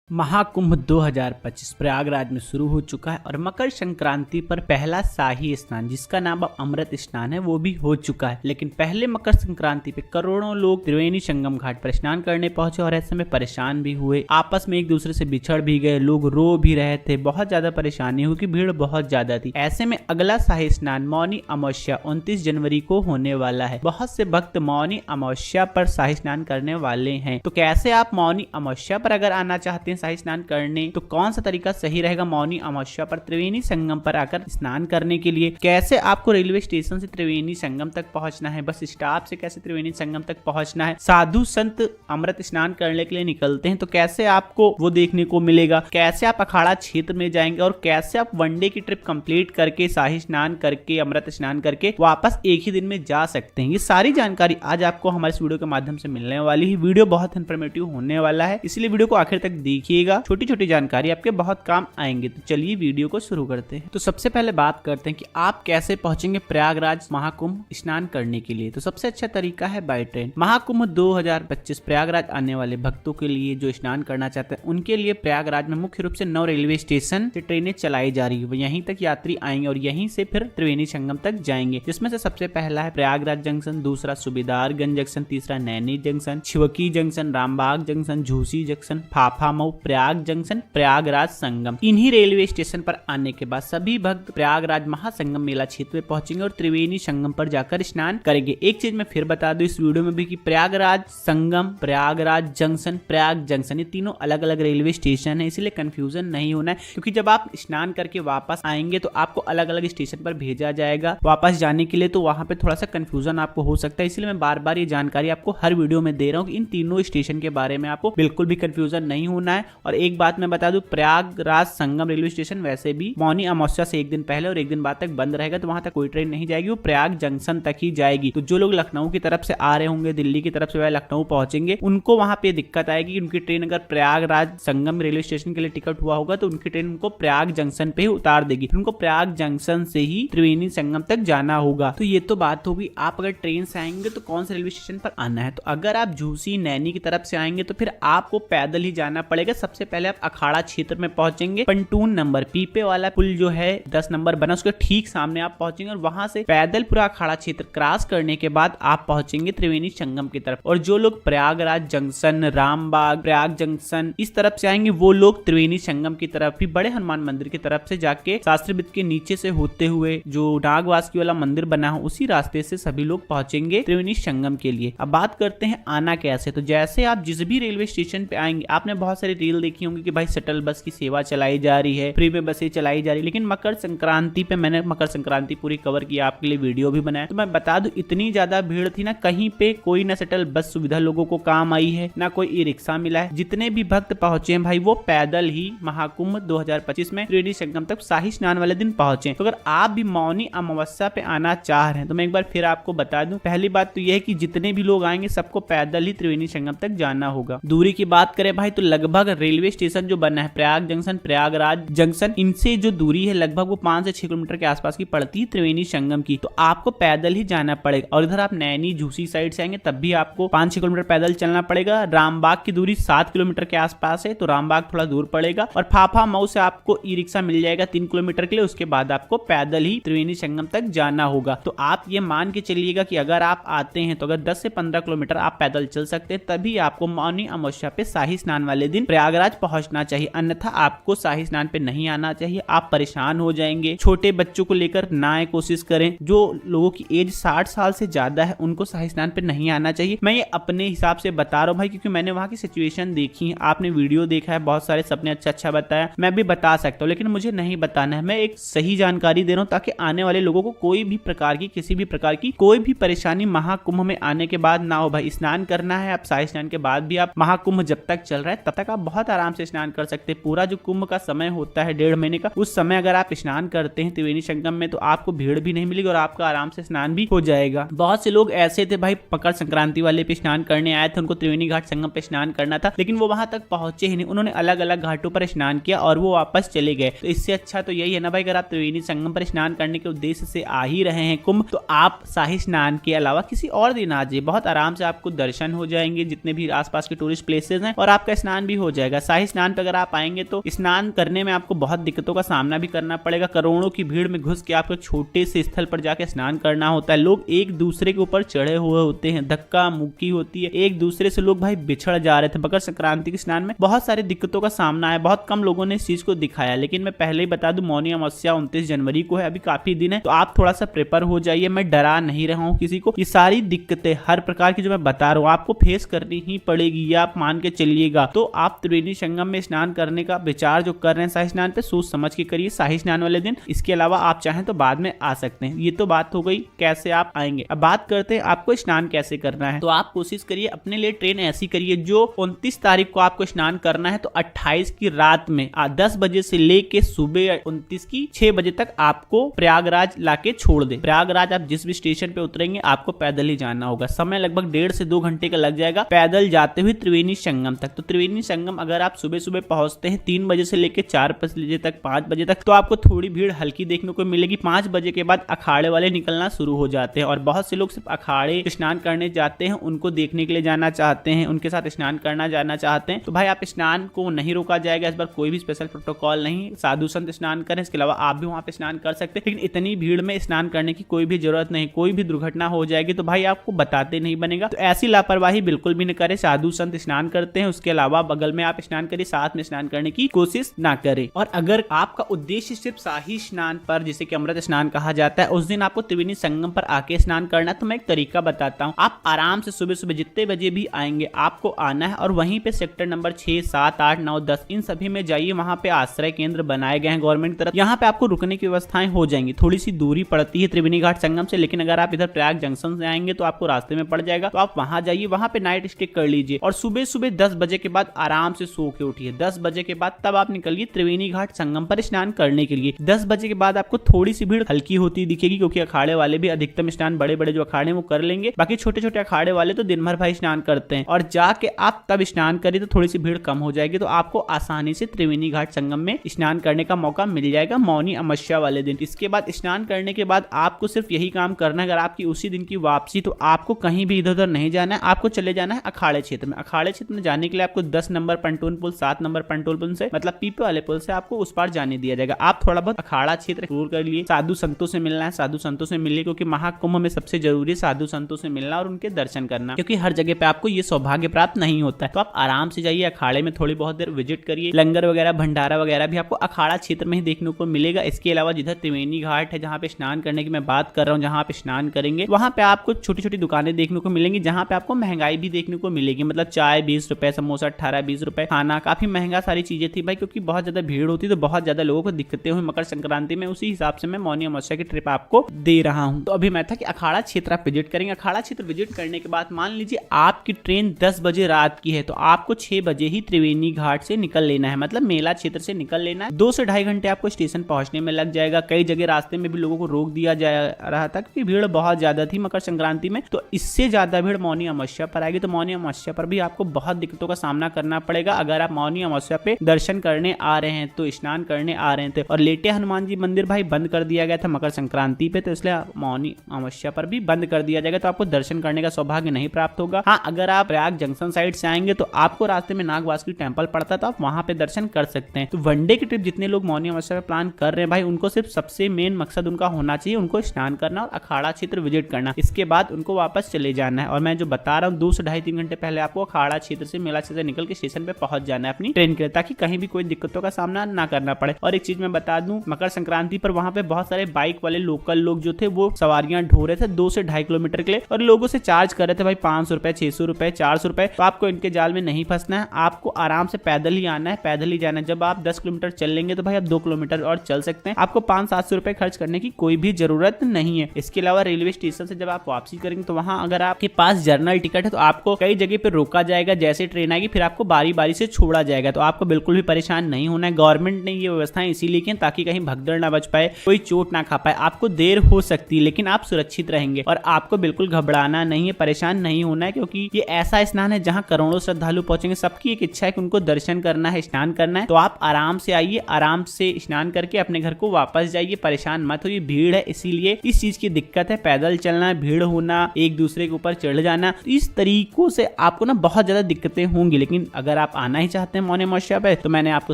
महाकुंभ 2025 प्रयागराज में शुरू हो चुका है और मकर संक्रांति पर पहला शाही स्नान जिसका नाम अब अमृत स्नान है वो भी हो चुका है। लेकिन पहले मकर संक्रांति पे करोड़ों लोग त्रिवेणी संगम घाट पर स्नान करने पहुंचे और ऐसे में परेशान भी हुए, आपस में एक दूसरे से बिछड़ भी गए, लोग रो भी रहे थे, बहुत ज्यादा परेशानी हुई कि भीड़ बहुत ज्यादा थी। ऐसे में अगला शाही स्नान मौनी अमावस्या 29 जनवरी को होने वाला है। बहुत से भक्त मौनी अमावस्या पर शाही स्नान करने वाले हैं। तो कैसे आप मौनी अमावस्या पर अगर आना चाहते हैं शाही स्नान करने तो कौन सा तरीका सही रहेगा मौनी अमावस्या पर त्रिवेणी संगम पर आकर स्नान करने के लिए, कैसे आपको रेलवे स्टेशन से त्रिवेणी संगम तक पहुंचना है, बस स्टॉप से कैसे त्रिवेणी संगम तक पहुंचना है, साधु संत अमृत स्नान करने के लिए निकलते हैं तो कैसे आपको वो देखने को मिलेगा, कैसे आप अखाड़ा क्षेत्र में जाएंगे और कैसे आप वनडे की ट्रिप कंप्लीट करके शाही स्नान करके अमृत स्नान करके वापस एक ही दिन में जा सकते हैं। ये सारी जानकारी आज आपको हमारे इस वीडियो के माध्यम से मिलने वाली है। वीडियो बहुत इन्फॉर्मेटिव होने वाला है, इसलिए वीडियो को आखिर तक देखिएगा। छोटी छोटी जानकारी आपके बहुत काम आएंगे। तो चलिए वीडियो को शुरू करते हैं। तो सबसे पहले बात करते हैं कि आप कैसे पहुंचेंगे प्रयागराज महाकुंभ स्नान करने के लिए। तो सबसे अच्छा तरीका है बाय ट्रेन। महाकुंभ 2025 प्रयागराज आने वाले भक्तों के लिए जो स्नान करना चाहते हैं उनके लिए प्रयागराज में मुख्य रूप से 9 रेलवे स्टेशन से ट्रेनें चलाई जा रही है। यहीं तक यात्री आएंगे और यहीं से फिर त्रिवेणी संगम तक जाएंगे, जिसमें से सबसे पहला है प्रयागराज जंक्शन, दूसरा सुबेदारगंज जंक्शन, तीसरा Naini junction, Chheoki junction, Rambagh junction, Jhusi junction, Phaphamau, Prayag junction, Prayagraj Sangam. इन्हीं रेलवे स्टेशन पर आने के बाद सभी भक्त प्रयागराज महासंगम मेला क्षेत्र में पहुंचेंगे और त्रिवेणी संगम पर जाकर स्नान करेंगे। एक चीज मैं फिर बता दूं इस वीडियो में भी कि प्रयागराज संगम, प्रयागराज जंक्शन, प्रयाग जंक्शन ये तीनों अलग अलग रेलवे स्टेशन है, इसलिए कंफ्यूजन नहीं होना है। क्योंकि जब आप स्नान करके वापस आएंगे तो आपको अलग अलग स्टेशन पर भेजा जाएगा वापस जाने के लिए, तो वहां पे थोड़ा सा कंफ्यूजन आपको हो सकता है। इसलिए मैं बार बार ये जानकारी आपको हर वीडियो में दे रहा हूँ कि इन तीनों स्टेशन के बारे में आपको बिल्कुल भी कंफ्यूजन नहीं होना है। और एक बात मैं बता दूं, प्रयागराज संगम रेलवे स्टेशन वैसे भी मौनी अमावस्या से एक दिन पहले और एक दिन बाद तक बंद रहेगा, तो वहां तक कोई ट्रेन नहीं जाएगी, वो प्रयाग जंक्शन तक ही जाएगी। तो जो लोग लखनऊ की तरफ से आ रहे होंगे, दिल्ली की तरफ से वह लखनऊ पहुंचेंगे, उनको वहां पे दिक्कत आएगी कि उनकी ट्रेन अगर प्रयागराज संगम रेलवे स्टेशन के लिए टिकट हुआ होगा तो उनकी ट्रेन उनको प्रयाग जंक्शन पे ही उतार देगी, उनको प्रयाग जंक्शन से ही त्रिवेणी संगम तक जाना होगा। तो ये तो बात होगी आप अगर ट्रेन से आएंगे तो कौन से रेलवे स्टेशन पर आना है। तो अगर आप झूसी नैनी की तरफ से आएंगे तो फिर आपको पैदल ही जाना पड़ेगा। सबसे पहले आप अखाड़ा क्षेत्र में पहुंचेंगे, पंटून नंबर पीपे वाला पुल जो है 10 नंबर बना उसके ठीक सामने आप पहुंचेंगे और वहां से पैदल पूरा अखाड़ा क्षेत्र क्रॉस करने के बाद आप पहुंचेंगे त्रिवेणी संगम की तरफ। और जो लोग प्रयागराज जंक्शन, रामबाग, प्रयाग जंक्शन इस तरफ से आएंगे वो लोग त्रिवेणी संगम की तरफ भी बड़े हनुमान मंदिर की तरफ से जाके शास्त्री वृत्त के नीचे से होते हुए जो नागवासुकी वाला मंदिर बना हो उसी रास्ते से सभी लोग पहुंचेंगे त्रिवेणी संगम के लिए। अब बात करते हैं आना कैसे। तो जैसे आप जिस भी रेलवे स्टेशन पे आएंगे, आपने बहुत सारी रील देखी होंगी कि भाई शटल बस की सेवा चलाई जा रही है, फ्री में बसें चलाई जा रही है। लेकिन मकर संक्रांति पे मैंने मकर संक्रांति पूरी कवर किया, आपके लिए वीडियो भी बनाया। तो मैं बता दूं इतनी ज्यादा भीड़ थी ना, कहीं पे कोई ना शटल बस सुविधा लोगों को काम आई है, ना कोई ई रिक्शा मिला है। जितने भी भक्त पहुंचे हैं भाई वो पैदल ही महाकुंभ 2025 में त्रिवेणी संगम तक शाही स्नान वाले दिन पहुंचे। तो अगर आप भी मौनी अमावस्या पे आना चाह रहे हैं तो मैं एक बार फिर आपको बता दूं, पहली बात तो यह है कि जितने भी लोग आएंगे सबको पैदल ही त्रिवेणी संगम तक जाना होगा। दूरी की बात करें भाई तो लगभग रेलवे स्टेशन जो बना है प्रयाग जंक्शन, प्रयागराज जंक्शन, इनसे जो दूरी है लगभग वो 5 से 6 किलोमीटर के आसपास की पड़ती है त्रिवेणी संगम की। तो आपको पैदल ही जाना पड़ेगा। और इधर आप नैनी झूसी साइड से आएंगे तब भी आपको 5-6 किलोमीटर पैदल चलना पड़ेगा। रामबाग की दूरी 7 किलोमीटर के आसपास है तो रामबाग थोड़ा दूर पड़ेगा। और फाफामऊ से आपको ई रिक्शा मिल जाएगा 3 किलोमीटर के लिए, उसके बाद आपको पैदल ही त्रिवेणी संगम तक जाना होगा। तो आप ये मान के चलिएगा कि अगर आप आते हैं तो अगर 10 से 15 किलोमीटर आप पैदल चल सकते हैं, तभी आपको मौनी अमावस्या पे शाही स्नान वाले दिन प्रयागराज पहुंचना चाहिए, अन्यथा आपको शाही स्नान पे नहीं आना चाहिए। आप परेशान हो जाएंगे। छोटे बच्चों को लेकर ना आए, कोशिश करें। जो लोगों की एज 60 साल से ज्यादा है उनको शाही स्नान पे नहीं आना चाहिए। मैं ये अपने हिसाब से बता रहा हूँ भाई, क्योंकि मैंने वहां की सिचुएशन देखी है, आपने वीडियो देखा है, बहुत सारे सबने अच्छा बताया, मैं भी बता सकता हूँ, लेकिन मुझे नहीं बताना है। मैं एक सही जानकारी दे रहा हूँ ताकि आने वाले लोगों को कोई भी प्रकार की किसी भी प्रकार की कोई भी परेशानी महाकुंभ में आने के बाद ना हो। भाई स्नान करना है, आप शाही स्नान के बाद भी आप महाकुंभ जब तक चल रहा है तब तक आप बहुत आराम से स्नान कर सकते हैं। पूरा जो कुंभ का समय होता है 1.5 महीने का, उस समय अगर आप स्नान करते हैं त्रिवेणी संगम में तो आपको भीड़ भी नहीं मिलेगी और आपका आराम से स्नान भी हो जाएगा। बहुत से लोग ऐसे थे भाई मकर संक्रांति वाले पे स्नान करने आए थे, उनको त्रिवेणी घाट संगम पे स्नान करना था, लेकिन वो वहां तक पहुंचे ही नहीं। उन्होंने अलग अलग घाटों पर स्नान किया और वो वापस चले गए। तो इससे अच्छा तो यही है ना भाई, अगर आप त्रिवेणी संगम पर स्नान करने के उद्देश्य से आ ही रहे हैं कुंभ, तो आप शाही स्नान के अलावा किसी और दिन आ जाइए, बहुत आराम से आपको दर्शन हो जाएंगे जितने भी आसपास के टूरिस्ट प्लेसेस हैं, और आपका स्नान भी हो जाएगा। शाही स्नान पे अगर आप आएंगे तो स्नान करने में आपको बहुत दिक्कतों का सामना भी करना पड़ेगा। करोड़ों की भीड़ में घुस के आपको छोटे से स्थल पर जाके स्नान करना होता है। लोग एक दूसरे के ऊपर चढ़े हुए होते हैं, धक्का मुक्की होती है, एक दूसरे से लोग भाई बिछड़ जा रहे थे। मकर संक्रांति के स्नान में बहुत सारी दिक्कतों का सामना है। बहुत कम लोगों ने इस चीज को दिखाया, लेकिन मैं पहले ही बता दूं मौनी अमावस्या 29 जनवरी को है, अभी काफी दिन है, तो आप थोड़ा सा प्रिपेयर हो जाइए। मैं डरा नहीं रहा हूँ किसी को। ये सारी दिक्कतें हर प्रकार की जो मैं बता रहा हूँ आपको फेस करनी ही पड़ेगी, ये आप मान के चलिएगा। तो आप त्रिवेणी संगम में स्नान करने का विचार जो कर रहे हैं शाही स्नान पे, सोच समझ के करिए शाही स्नान वाले दिन। इसके अलावा आप चाहें तो बाद में आ सकते हैं। ये तो बात हो गई कैसे आप आएंगे। अब बात करते हैं आपको स्नान कैसे करना है। तो आप कोशिश करिए अपने लिए ट्रेन ऐसी करिए जो 29 तारीख को आपको स्नान करना है तो 28 की रात में 10 बजे से लेके सुबह 29 की 6 बजे तक आपको प्रयागराज लाके छोड़ दे। प्रयागराज आप जिस भी स्टेशन पे उतरेंगे आपको पैदल ही जाना होगा। समय लगभग 1.5 से 2 घंटे का लग जाएगा पैदल जाते हुए त्रिवेणी संगम तक। तो त्रिवेणी संगम अगर आप सुबह सुबह पहुंचते हैं 3 बजे से लेकर 4 बजे तक 5 बजे तक, तो आपको थोड़ी भीड़ हल्की देखने को मिलेगी। 5 बजे के बाद अखाड़े वाले निकलना शुरू हो जाते हैं और बहुत से लोग सिर्फ अखाड़े स्नान करने जाते हैं, उनको देखने के लिए जाना चाहते हैं, उनके साथ स्नान करना जाना चाहते हैं। तो भाई आप स्नान को नहीं रोका जाएगा इस बार, कोई भी स्पेशल प्रोटोकॉल नहीं। साधु संत स्नान करें, इसके अलावा आप भी वहां पे स्नान कर सकते हैं, लेकिन इतनी भीड़ में स्नान करने की कोई भी जरूरत नहीं। कोई भी दुर्घटना हो जाएगी तो भाई आपको बताते नहीं बनेगा। तो ऐसी लापरवाही बिल्कुल भी न करें। साधु संत स्नान करते हैं, उसके अलावा बगल में आप स्नान करिए, साथ में स्नान करने की कोशिश ना करें। और अगर आपका उद्देश्य सिर्फ शाही स्नान पर, जिसे कि अमृत स्नान कहा जाता है, उस दिन आपको त्रिवेणी संगम पर आके स्नान करना है, तो मैं एक तरीका बताता हूँ। आप आराम से सुबह सुबह जितने बजे भी आएंगे आपको आना है और वहीं पे सेक्टर नंबर 6, 7, 8, 9, 10 इन सभी में जाइए। वहां पे आश्रय केंद्र बनाए गए हैं गवर्नमेंट की तरफ। यहाँ पे आपको रुकने की व्यवस्थाएं हो जाएंगी। थोड़ी सी दूरी पड़ती है त्रिवेणी घाट संगम से, लेकिन अगर आप इधर प्रयाग जंक्शन से आएंगे तो आपको रास्ते में पड़ जाएगा। तो आप वहां जाइए, वहां पे नाइट स्टे कर लीजिए और सुबह सुबह 10 बजे के बाद आराम से सो के उठिए। 10 बजे के बाद तब आप निकलिए त्रिवेणी घाट संगम पर स्नान करने के लिए। 10 बजे के बाद आपको थोड़ी सी भीड़ हल्की होती दिखेगी, क्योंकि अखाड़े वाले भी अधिकतम स्नान बड़े बड़े जो अखाड़े वो कर लेंगे। बाकी छोटे छोटे अखाड़े वाले तो दिन भर भाई स्नान करते हैं, और जाके आप तब स्नान करिए तो थोड़ी सी भीड़ कम हो जाएगी। तो आपको आसानी से त्रिवेणी घाट संगम में स्नान करने का मौका मिल जाएगा मौनी अमावस्या वाले दिन। इसके बाद स्नान करने के बाद आपको सिर्फ यही काम करना है। अगर आपकी उसी दिन की वापसी, तो आपको कहीं भी इधर उधर नहीं जाना है, आपको चले जाना है अखाड़े क्षेत्र में। अखाड़े क्षेत्र में जाने के लिए आपको 10 नंबर पंटून पुल, 7 नंबर पंटून पुल से, मतलब पीपे वाले पुल से आपको उस पार जाने दिया जाएगा। आप थोड़ा बहुत अखाड़ा क्षेत्र एक्सप्लोर कर लिए। साधु संतों से मिलना है, साधु संतों से मिलिए, क्योंकि महाकुंभ में सबसे जरूरी साधु संतों से मिलना और उनके दर्शन करना, क्योंकि हर जगह पे आपको ये सौभाग्य प्राप्त नहीं होता है। तो आप आराम से जाइए, अखाड़े में थोड़ी बहुत देर विजिट करिए। लंगर वगैरह, भंडारा वगैरह भी आपको अखाड़ा क्षेत्र में ही देखने को मिलेगा। इसके अलावा जिधर त्रिवेणी घाट है, जहाँ पे स्नान करने की मैं बात कर रहा हूँ, जहाँ पे स्नान करेंगे वहां पे आपको छोटी छोटी दुकानें देखने को मिलेंगी, जहाँ पे आपको महंगाई भी देखने को मिलेगी। मतलब चाय 20 रुपए, समोसा 18-20 रुपए, खाना काफी महंगा सारी चीजें थी भाई, क्योंकि बहुत ज्यादा भीड़ होती, तो बहुत ज्यादा लोगों को दिक्कतें हुई मकर संक्रांति में। उसी हिसाब से मैं मौनी अमावस्या की ट्रिप आपको दे रहा हूँ। तो अभी मैं था कि अखाड़ा क्षेत्र आप विजिट करेंगे। अखाड़ा क्षेत्र विजिट करने के बाद मान लीजिए आपकी ट्रेन 10 बजे रात की है, तो आपको 6 बजे ही त्रिवेणी घाट से निकल लेना है, मतलब मेला क्षेत्र से निकल लेना है। 2 से 2.5 घंटे आपको स्टेशन पहुंचने में लग जाएगा। कई जगह रास्ते में भी लोगों को रोक दिया जा रहा था, क्योंकि भीड़ बहुत ज्यादा थी मकर संक्रांति में। तो इससे ज्यादा भीड़ मौनी अमावस्या पर आएगी, तो मौनी अमावस्या पर भी आपको बहुत दिक्कतों का सामना करना पड़ेगा। अगर आप मौनी अमावस्या पे दर्शन करने आ रहे हैं, तो स्नान करने आ रहे थे, और लेटे हनुमान जी मंदिर भाई बंद कर दिया गया था मकर संक्रांति पे, तो इसलिए मौनी अमावस्या पर भी बंद कर दिया जाएगा, तो आपको दर्शन करने का सौभाग्य नहीं प्राप्त होगा। हाँ, अगर आप प्रयाग जंक्शन साइड से आएंगे तो आपको रास्ते में नागवासुकी टेम्पल पड़ता है, तो आप वहां पे दर्शन कर सकते हैं। तो वनडे की ट्रिप जितने लोग मौनी अमावस्या पे प्लान कर रहे हैं भाई, उनको सिर्फ सबसे मेन मकसद उनका होना चाहिए, उनको स्नान करना और अखाड़ा क्षेत्र विजिट करना। इसके बाद उनको वापस चले जाना है। और मैं जो बता रहा हूँ 2 से 2.5-3 घंटे पहले आपको अखाड़ा क्षेत्र से, मेला क्षेत्र निकल के स्टेशन पे पहुंच जाना है अपनी ट्रेन के लिए, ताकि कहीं भी कोई दिक्कतों का सामना ना करना पड़े। और एक चीज मैं बता दूं, मकर संक्रांति पर वहां पे बहुत सारे बाइक वाले लोकल लोग जो थे वो सवारियां ढो रहे थे 2 से 2.5 किलोमीटर के लिए, और लोगों से चार्ज कर रहे थे भाई 500 रुपए, 600 रुपए, 400 रुपए। तो आपको इनके जाल में नहीं फंसना है, आपको आराम से पैदल ही आना है, पैदल ही जाना है। जब आप 10 किलोमीटर चल लेंगे तो भाई आप 2 किलोमीटर और चल सकते हैं। आपको 500-700 रुपए खर्च करने की कोई भी जरूरत नहीं है। इसके अलावा रेलवे स्टेशन से जब आप वापसी करेंगे तो वहां अगर आपके पास जर्नल टिकट है तो आपको कई जगह पे रोका जाएगा। जैसे ट्रेन आएगी फिर आपको बारी बारी से छोड़ा जाएगा, तो आपको बिल्कुल भी परेशान नहीं होना है। गवर्नमेंट ने ये व्यवस्थाएं इसीलिए की ताकि कहीं भगदड़ ना बच पाए, कोई चोट ना खा पाए। आपको देर हो सकती है लेकिन आप सुरक्षित रहेंगे, और आपको बिल्कुल घबराना नहीं है, परेशान नहीं होना है, क्योंकि ये ऐसा स्नान है जहां करोड़ों श्रद्धालु पहुंचेंगे। सबकी एक इच्छा है कि उनको दर्शन करना है, स्नान करना है। तो आप आराम से आइए, आराम से स्नान करके अपने घर को वापस जाइए, परेशान मत होइए। भीड़ है इसीलिए इस चीज की दिक्कत है, पैदल चलना, भीड़ होना, एक दूसरे के ऊपर चढ़ जाना, तो इस तरीकों से आपको ना बहुत ज्यादा दिक्कतें होंगी। लेकिन अगर आप आना ही चाहते हैं मौनी अमावस्या पे तो मैंने आपको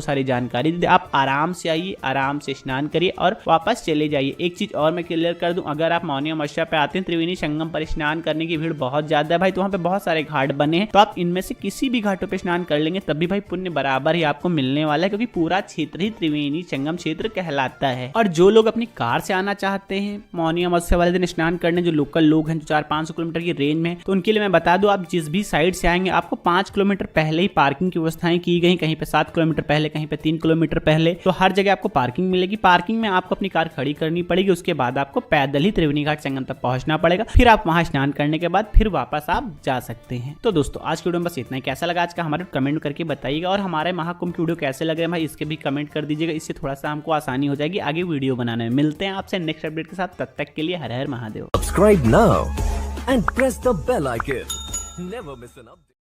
सारी जानकारी दी। आप आराम से आइए, आराम से स्नान करिए और वापस चले जाइए। एक चीज और मैं क्लियर कर दूं, अगर आप मौनी अमावस्या पे आते हैं त्रिवेणी संगम पर स्नान करने की भीड़ बहुत ज्यादा है भाई, तो वहाँ पे बहुत सारे घाट बने हैं, तो आप इनमें से किसी भी घाटों पे स्नान कर लेंगे तब भी भाई पुण्य बराबर ही आपको मिलने वाला है, क्योंकि पूरा क्षेत्र ही त्रिवेणी संगम क्षेत्र कहलाता है। और जो लोग अपनी कार से आना चाहते हैं मौनी अमावस्या वाले दिन स्नान करने, जो लोकल लोग हैं जो 400-500 किलोमीटर की रेंज में, तो उनके लिए मैं बता दूं, आप जिस भी साइड से आएंगे आपको 5 किलोमीटर पहले ही पार्किंग की व्यवस्थाएं की गई, कहीं पे 7 किलोमीटर पहले, कहीं पे 3 किलोमीटर पहले, तो हर जगह आपको पार्किंग मिलेगी। पार्किंग में आपको अपनी कार खड़ी करनी पड़ेगी, उसके बाद आपको पैदल ही त्रिवेणी घाट संगम तक पहुंचना पड़ेगा, फिर आप वहां स्नान करने के बाद फिर वापस आप जा सकते हैं। तो दोस्तों आज की वीडियो में बस इतना ही। कैसा लगा आज का हमारे कमेंट करके बताइएगा, और हमारे महाकुंभ की वीडियो कैसे लग रहे हैं भाई इसके भी कमेंट कर दीजिएगा, इससे थोड़ा सा हमको आसानी हो जाएगी आगे वीडियो बनाने में। मिलते हैं आपसे नेक्स्ट अपडेट के साथ, तब तक के लिए हर हर Mahadev. Subscribe now and press the bell icon. Never miss an update.